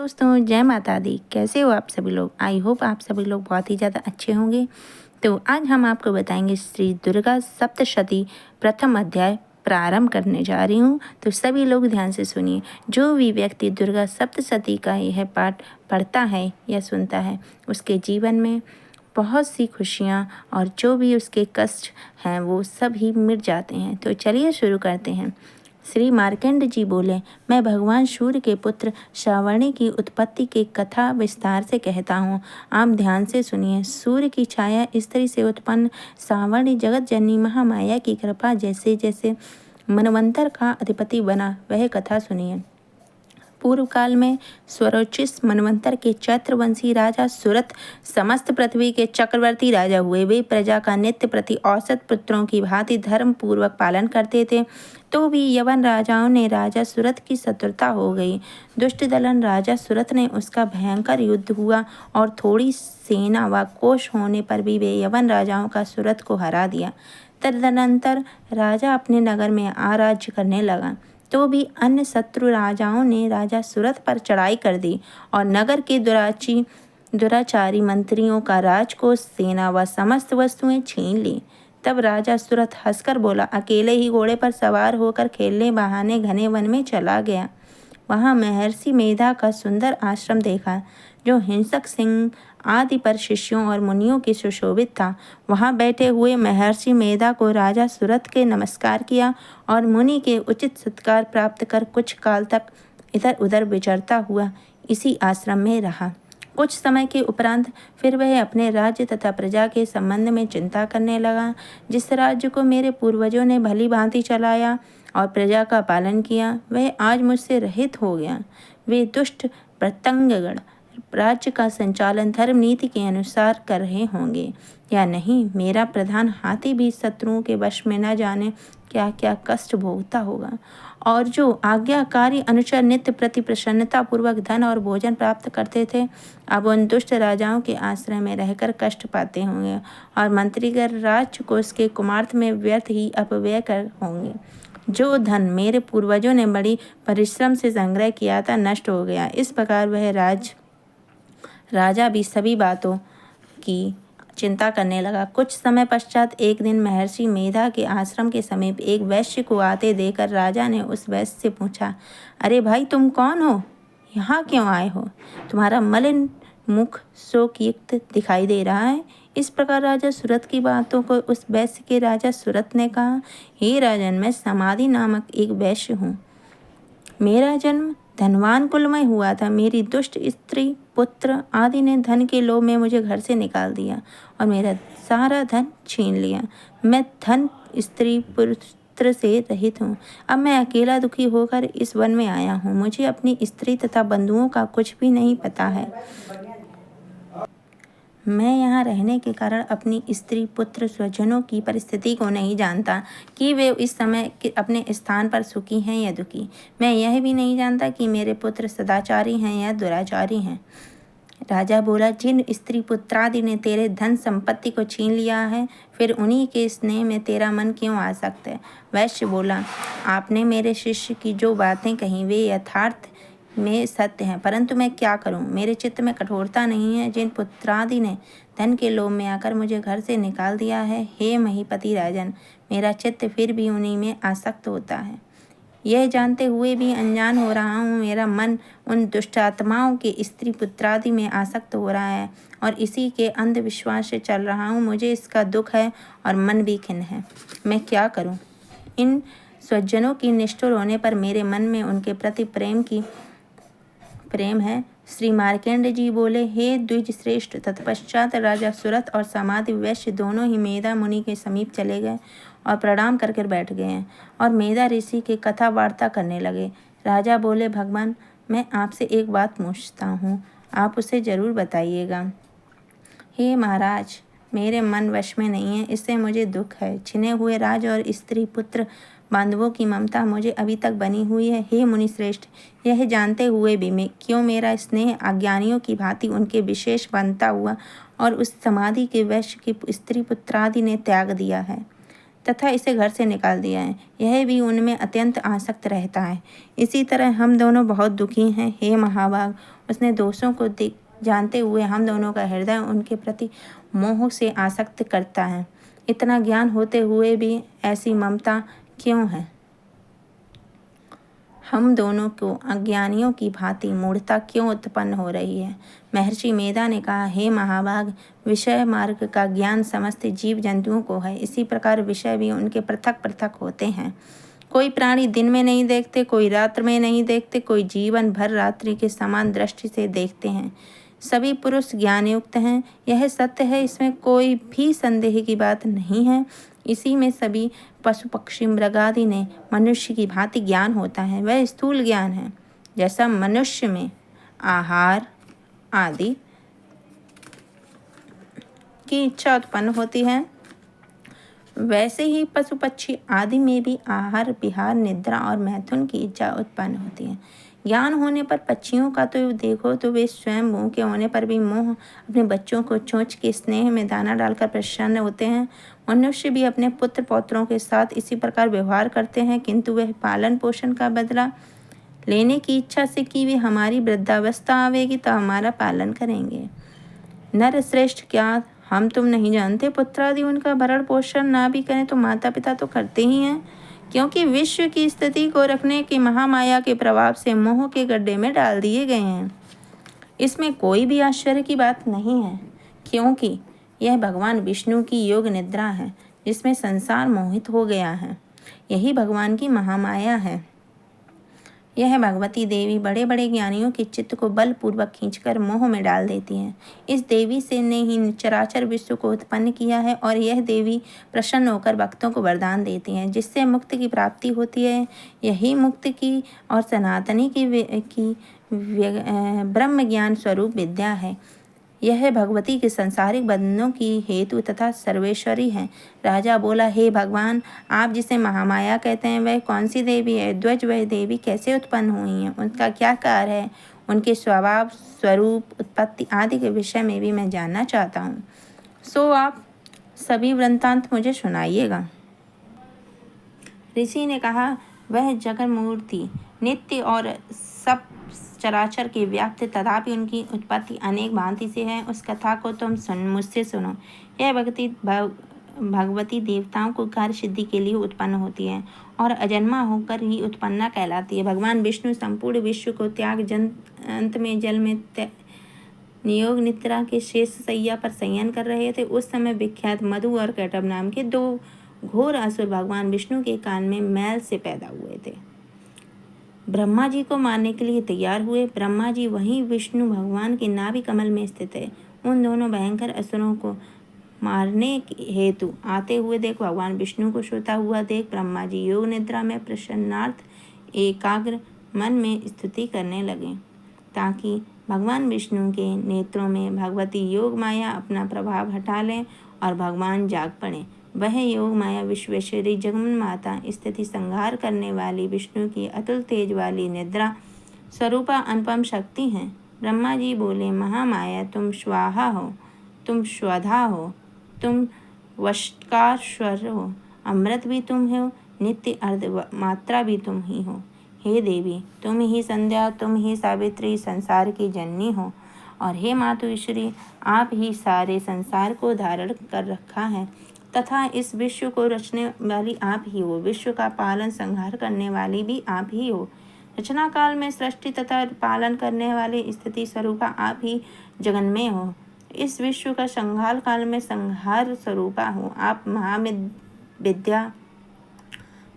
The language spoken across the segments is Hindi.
दोस्तों जय माता दी। कैसे हो आप सभी लोग? आई होप आप सभी लोग बहुत ही ज़्यादा अच्छे होंगे। तो आज हम आपको बताएंगे श्री दुर्गा सप्तशती प्रथम अध्याय प्रारंभ करने जा रही हूँ। तो सभी लोग ध्यान से सुनिए। जो भी व्यक्ति दुर्गा सप्तशती का यह पाठ पढ़ता है या सुनता है उसके जीवन में बहुत सी खुशियाँ और जो भी उसके कष्ट हैं वो सब ही मिट जाते हैं। तो चलिए शुरू करते हैं। श्री मार्कंड जी बोले, मैं भगवान सूर्य के पुत्र श्रावणी की उत्पत्ति की कथा विस्तार से कहता हूँ। आप ध्यान से सुनिए। सूर्य की छाया स्त्री से उत्पन्न श्रावणी जगत जननी महामाया की कृपा जैसे जैसे मनवंतर का अधिपति बना, वह कथा सुनिए। पूर्व काल में स्वरोचिस मनवंतर के चैत्रवंशी राजा सुरत समस्त पृथ्वी के चक्रवर्ती राजा हुए। वे प्रजा का नित्य प्रति औसत पुत्रों की भांति धर्म पूर्वक पालन करते थे। तो भी यवन राजाओं ने राजा सुरत की शत्रुता हो गई। दुष्ट दलन राजा सुरत ने उसका भयंकर युद्ध हुआ और थोड़ी सेना व कोष होने पर भी वे यवन राजाओं का सुरत को हरा दिया। तदनंतर राजा अपने नगर में आराज्य करने लगा। तो भी अन्य शत्रु राजाओं ने राजा सूरत पर चढ़ाई कर दी और नगर के दुराचारी मंत्रियों का राजकोष, सेना व समस्त वस्तुएं छीन ली। तब राजा सूरत हंसकर बोला, अकेले ही घोड़े पर सवार होकर खेलने बहाने घने वन में चला गया। वहाँ महर्षि मेधा का सुंदर आश्रम देखा जो हिंसक सिंह आदि पर शिष्यों और मुनियों की सुशोभित था। वहाँ बैठे हुए महर्षि मेधा को राजा सूरत के नमस्कार किया और मुनि के उचित सत्कार प्राप्त कर कुछ काल तक इधर उधर विचरता हुआ इसी आश्रम में रहा। कुछ समय के उपरांत फिर वह अपने राज्य तथा प्रजा के संबंध में चिंता करने लगा। जिस राज्य को मेरे पूर्वजों ने भली भांति चलाया और प्रजा का पालन किया, वह आज मुझसे रहित हो गया। वे दुष्ट प्रतंगगण राज्य का संचालन धर्म नीति के अनुसार कर रहे होंगे या नहीं। मेरा प्रधान हाथी भी शत्रुओं के वश में न जाने क्या क्या कष्ट भोगता होगा। और जो आज्ञाकारी अनुचर नित्य प्रति प्रसन्नता पूर्वक धन और भोजन प्राप्त करते थे, अब उन दुष्ट राजाओं के आश्रय में रहकर कष्ट पाते होंगे और मंत्रीगण राजकोष के कुमार्थ में व्यर्थ ही अपव्यय कर होंगे। जो धन मेरे पूर्वजों ने बड़ी परिश्रम से संग्रह किया था नष्ट हो गया। इस प्रकार वह राजा भी सभी बातों की चिंता करने लगा। कुछ समय पश्चात एक दिन महर्षि मेधा के आश्रम के समीप एक वैश्य को आते देखकर राजा ने उस वैश्य से पूछा, अरे भाई, तुम कौन हो? यहाँ क्यों आए हो? तुम्हारा मलिन मुख शोकयुक्त दिखाई दे रहा है। इस प्रकार राजा सूरत की बातों को उस वैश्य के राजा सूरत ने कहा, हे राजन, मैं समाधि नामक एक वैश्य हूँ। मेरा जन्म धनवान कुल में हुआ था। मेरी दुष्ट स्त्री पुत्र आदि ने धन के लोभ में मुझे घर से निकाल दिया और मेरा सारा धन छीन लिया। मैं धन स्त्री पुत्र से रहित हूँ। अब मैं अकेला दुखी होकर इस वन में आया हूँ। मुझे अपनी स्त्री तथा बंधुओं का कुछ भी नहीं पता है। मैं यहाँ रहने के कारण अपनी स्त्री पुत्र स्वजनों की परिस्थिति को नहीं जानता कि वे इस समय अपने स्थान पर सुखी हैं या दुखी। मैं यह भी नहीं जानता कि मेरे पुत्र सदाचारी हैं या दुराचारी हैं। राजा बोला, जिन स्त्री पुत्रादि ने तेरे धन संपत्ति को छीन लिया है, फिर उन्हीं के स्नेह में तेरा मन क्यों आसक्त है? वैश्य बोला, आपने मेरे शिष्य की जो बातें कही वे यथार्थ में सत्य हैं, परंतु मैं क्या करूं? मेरे चित्त में कठोरता नहीं है। जिन पुत्रादि ने धन के लोभ में आकर मुझे घर से निकाल दिया है, हे महीपति राजन, मेरा चित्त फिर भी उन्हीं में आसक्त होता है। यह जानते हुए भी अनजान हो रहा हूँ। मेरा मन उन दुष्टात्माओं के स्त्री पुत्रादि में आसक्त हो रहा है और इसी के अंधविश्वास से चल रहा हूँ। मुझे इसका दुख है और मन भी खिन्न है। मैं क्या करूँ? इन स्वजनों की निष्ठुर होने पर मेरे मन में उनके प्रति प्रेम है। श्री मार्कंड जी बोले, हे द्विज श्रेष्ठ, तत्पश्चात राजा सूरत और समाधि वैश्य दोनों ही मेधा मुनि के समीप चले गए और प्रणाम कर बैठ गए हैं और मेधा ऋषि के कथा वार्ता करने लगे। राजा बोले, भगवान, मैं आपसे एक बात पूछता हूँ, आप उसे जरूर बताइएगा। हे महाराज, मेरे मन वश में नहीं है, इससे मुझे दुख है। छिने हुए राज और स्त्री पुत्र बांधवों की ममता मुझे अभी तक बनी हुई है। हे मुनि श्रेष्ठ, यह जानते हुए भी मैं क्यों मेरा स्नेह अज्ञानियों की भांति उनके विशेष बनता हुआ और उस समाधि के वैश्य की स्त्री पुत्रादि ने त्याग दिया है तथा इसे घर से निकाल दिया है। यह भी उनमें अत्यंत आसक्त रहता है। इसी तरह हम दोनों बहुत दुखी हैं। हे महाभाग, उसने दोषों को जानते हुए हम दोनों का हृदय उनके प्रति मोह से आसक्त करता है। इतना ज्ञान होते हुए भी ऐसी ममता क्यों है? हम दोनों को अज्ञानियों की भांति मूढ़ता क्यों उत्पन्न हो रही है? महर्षि मेधा ने कहा, हे महाभाग, विषय मार्ग का ज्ञान समस्त जीव जंतुओं को है। इसी प्रकार विषय भी उनके पृथक पृथक होते हैं। कोई प्राणी दिन में नहीं देखते, कोई रात्र में नहीं देखते, कोई जीवन भर रात्रि के समान दृष्टि से देखते हैं। सभी पुरुष ज्ञानयुक्त हैं, यह सत्य है, इसमें कोई भी संदेह की बात नहीं है। इसी में सभी पशु पक्षी मृगादि ने मनुष्य की भांति ज्ञान होता है। वह स्थूल ज्ञान है। जैसा मनुष्य में आहार आदि की इच्छा उत्पन्न होती है, वैसे ही पशु पक्षी आदि में भी आहार विहार निद्रा और मैथुन की इच्छा उत्पन्न होती है। ज्ञान होने पर पक्षियों का तो देखो तो वे स्वयं मुँह के होने पर भी मोह अपने बच्चों को चोंच के स्नेह में दाना डालकर प्रसन्न होते हैं। मनुष्य भी अपने पुत्र पौत्रों के साथ इसी प्रकार व्यवहार करते हैं, किंतु वह पालन पोषण का बदला लेने की इच्छा से कि वे हमारी वृद्धावस्था आवेगी तो हमारा पालन करेंगे। नर श्रेष्ठ, क्या हम तुम नहीं जानते? पुत्र आदि उनका भरण पोषण ना भी करें तो माता पिता तो करते ही हैं, क्योंकि विश्व की स्थिति को रखने की महामाया के प्रभाव से मोह के गड्ढे में डाल दिए गए हैं। इसमें कोई भी आश्चर्य की बात नहीं है, क्योंकि यह भगवान विष्णु की योग निद्रा है जिसमें संसार मोहित हो गया है। यही भगवान की महामाया है। यह भगवती देवी बड़े बड़े ज्ञानियों के चित्त को बलपूर्वक खींचकर मोह में डाल देती हैं। इस देवी से ने ही चराचर विश्व को उत्पन्न किया है और यह देवी प्रसन्न होकर भक्तों को वरदान देती हैं, जिससे मुक्ति की प्राप्ति होती है। यही मुक्ति की और सनातनी की ब्रह्म ज्ञान स्वरूप विद्या है। यह भगवती के सांसारिक बंधनों की हेतु तथा सर्वेश्वरी है। राजा बोला, हे भगवान, आप जिसे महामाया कहते हैं वह कौन सी देवी है? ध्वज, वह देवी कैसे उत्पन्न हुई हैं? उनका क्या कार्य है? उनके स्वभाव, स्वरूप, उत्पत्ति आदि के विषय में भी मैं जानना चाहता हूँ। सो आप सभी वृत्तांत मुझे सुनाइएगा। ऋषि ने कहा, वह जगन्मूर्ति नित्य और सब चराचर के व्याप्त, तथापि उनकी उत्पत्ति अनेक भांति से है। उस कथा को तुम मुझसे सुनो। यह भगवती देवताओं को कार्य सिद्धि के लिए उत्पन्न होती है और अजन्मा होकर ही उत्पन्ना कहलाती है। भगवान विष्णु संपूर्ण विश्व को त्याग अंत में जल में नियोग निद्रा के शेष सैया पर शयन कर रहे थे। उस समय विख्यात मधु और कैटभ नाम के दो घोर असुर भगवान विष्णु के कान में मैल से पैदा हुए थे। ब्रह्मा जी को मारने के लिए तैयार हुए। ब्रह्मा जी वहीं विष्णु भगवान के नाभि कमल में स्थित है। उन दोनों भयंकर असुरों को मारने हेतु आते हुए देख भगवान विष्णु को सोता हुआ देख ब्रह्मा जी योग निद्रा में प्रसन्नार्थ एकाग्र मन में स्तुति करने लगे, ताकि भगवान विष्णु के नेत्रों में भगवती योग माया अपना प्रभाव हटा लें और भगवान जाग पड़े। वह योग माया विश्वेश्वरी जगन माता, स्थिति संहार करने वाली विष्णु की अतुल तेज वाली निद्रा स्वरूपा अनुपम शक्ति है। ब्रह्मा जी बोले, महामाया, तुम स्वाहा हो, तुम स्वधा हो, तुम वशकार हो, अमृत भी तुम हो, नित्य अर्ध मात्रा भी तुम ही हो। हे देवी, तुम ही संध्या, तुम ही सावित्री, संसार की जननी हो। और हे मातुश्री, आप ही सारे संसार को धारण कर रखा है तथा इस विश्व को रचने वाली आप ही हो। विश्व का पालन संहार करने वाली भी आप ही हो। रचना काल में सृष्टि तथा पालन करने वाले स्थिति स्वरूपा आप ही जगन्मय हो। इस विश्व का संहार काल में संहार स्वरूपा हो। आप महाविद्या,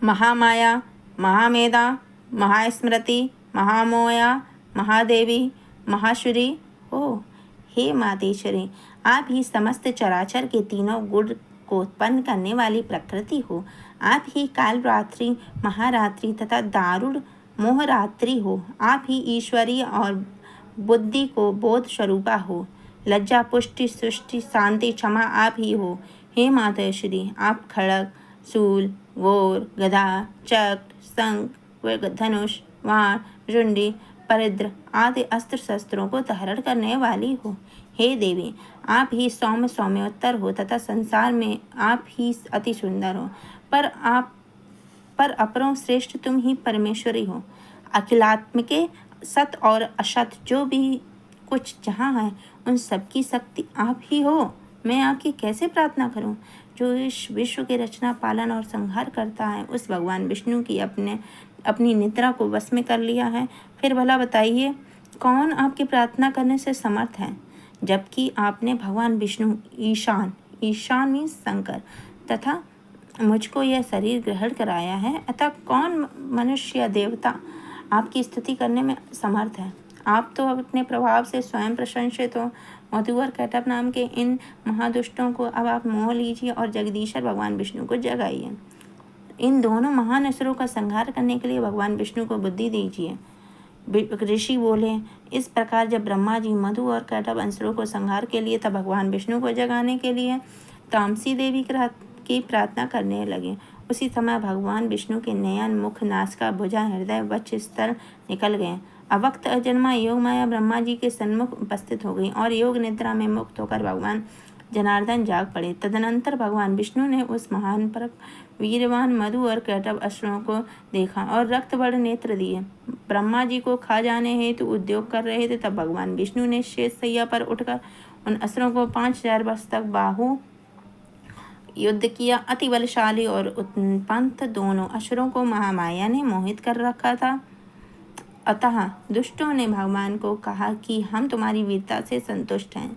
महामाया, महामेधा, महास्मृति, महामोया, महादेवी, महाशुरी हो। हे मातेश्वरी, आप ही समस्त चराचर के तीनों गुण को उत्पन्न करने वाली प्रकृति हो। आप ही कालरात्रि, महारात्रि तथा दारुण मोहरात्रि हो। आप ही ईश्वरीय और बुद्धि को बोध स्वरूपा हो। लज्जा, पुष्टि, सृष्टि, शांति, क्षमा आप ही हो। हे मातेश्वरी, आप खड़ग, शूल, गौर, गदा, चक्र, शंख, धनुष, वाण, रुंडी, परिद्र आदि अस्त्र शस्त्रों को धारण करने वाली हो। हे देवी, आप ही सौम्योत्तर हो तथा संसार में आप ही अति सुंदर हो। पर अपरों श्रेष्ठ तुम ही परमेश्वरी हो। अखिलात्मके सत और असत जो भी कुछ जहाँ है उन सब की शक्ति आप ही हो। मैं आपकी कैसे प्रार्थना करूं? जो इस विश्व के रचना पालन और संहार करता है उस भगवान विष्णु की अपनी निद्रा को वश में कर लिया है। फिर भला बताइए कौन आपकी प्रार्थना करने से समर्थ है? जबकि आपने भगवान विष्णु ईशान मीन्स शंकर तथा मुझको यह शरीर ग्रहण कराया है, अतः कौन मनुष्य या देवता आपकी स्तुति करने में समर्थ है? आप तो अपने प्रभाव से स्वयं प्रशंसित हो। मधु और कैटभ नाम के इन महादुष्टों को अब आप मोह लीजिए और जगदीश्वर भगवान विष्णु को जगाइए। इन दोनों महान असुरों का संहार करने के लिए भगवान विष्णु को बुद्धि दीजिए। ऋषि बोले, इस प्रकार जब ब्रह्मा जी मधु और कैटभ असुरों को संहार के लिए तब भगवान विष्णु को जगाने के लिए तामसी देवी की प्रार्थना करने लगे। उसी समय भगवान विष्णु के नयन, मुख, नासिका, भुजा, हृदय, वक्ष स्थल निकल गए। अवक्त अजन्मा योग माया ब्रह्मा जी के सन्मुख उपस्थित हो गई और योग निद्रा में मुक्त होकर भगवान जनार्दन जाग पड़े। तदनंतर भगवान विष्णु ने उस महान पर वीरवान मधु और कैटभ असुरों को देखा और रक्त वर्ण नेत्र दिए। ब्रह्मा जी को खा जाने हेतु उद्योग कर रहे थे, तब भगवान विष्णु ने शेष सैया पर उठकर उन असुरों को 5000 वर्ष तक बाहु युद्ध किया। अति बलशाली और उत्पन्न दोनों असुरों को महामाया ने मोहित कर रखा था। अतः दुष्टों ने भगवान को कहा कि हम तुम्हारी वीरता से संतुष्ट हैं,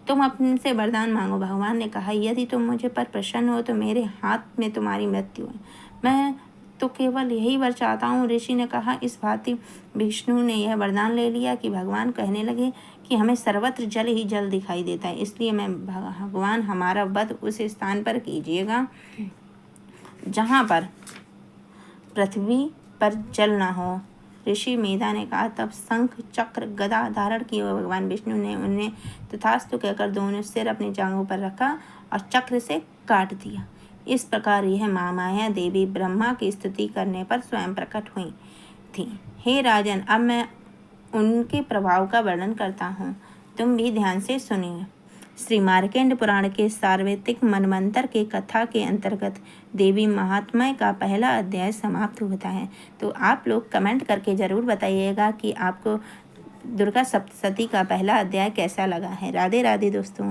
तुम अपने से वरदान मांगो। भगवान ने कहा, यदि तुम मुझे पर प्रसन्न हो तो मेरे हाथ में तुम्हारी मृत्यु है, मैं तो केवल यही वर चाहता हूँ। ऋषि ने कहा, इस भांति विष्णु ने यह वरदान ले लिया कि भगवान कहने लगे कि हमें सर्वत्र जल ही जल दिखाई देता है, इसलिए मैं भगवान हमारा वध उस स्थान पर कीजिएगा जहाँ पर पृथ्वी पर जल न हो। ऋषि मेधा ने कहा, तब शंख चक्र गदा धारण किए हुए भगवान विष्णु ने उन्हें तथास्तु कहकर दोनों सिर अपनी जांघों पर रखा और चक्र से काट दिया। इस प्रकार यह महामाया देवी ब्रह्मा की स्तुति करने पर स्वयं प्रकट हुई थी। हे राजन, अब मैं उनके प्रभाव का वर्णन करता हूँ, तुम भी ध्यान से सुनिए। श्री मार्कंड पुराण के सार्वत्रिक मनवंतर के कथा के अंतर्गत देवी महात्म्य का पहला अध्याय समाप्त होता है। तो आप लोग कमेंट करके ज़रूर बताइएगा कि आपको दुर्गा सप्तशती का पहला अध्याय कैसा लगा है। राधे राधे दोस्तों।